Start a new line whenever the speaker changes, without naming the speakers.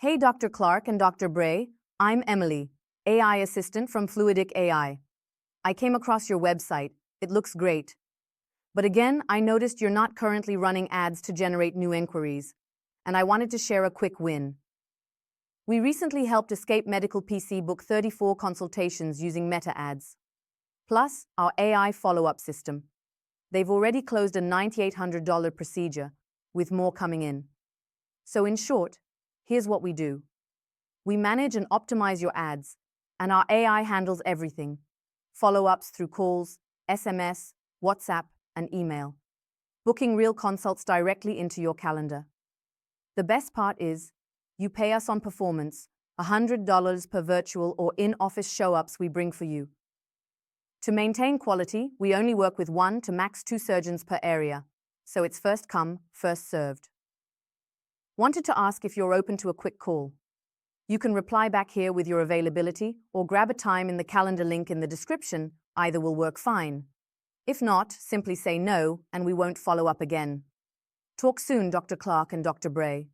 Hey, Dr. Clark and Dr. Bray, I'm Emily, AI assistant from Fluidic AI. I came across your website. It looks great. But again, I noticed you're not currently running ads to generate new inquiries, and I wanted to share a quick win. We recently helped Escape Medical PC book 34 consultations using meta ads, plus our AI follow-up system. They've already closed a $9,800 procedure, with more coming in. So in short, here's what we do. We manage and optimize your ads, and our AI handles everything. Follow-ups through calls, SMS, WhatsApp, and email. Booking real consults directly into your calendar. The best part is, you pay us on performance, $100 per virtual or in-office show-ups we bring for you. To maintain quality, we only work with 1 to max 2 surgeons per area, so it's first come, first served. Wanted to ask if you're open to a quick call. You can reply back here with your availability or grab a time in the calendar link in the description. Either will work fine. If not, simply say no and we won't follow up again. Talk soon, Dr. Clark and Dr. Bray.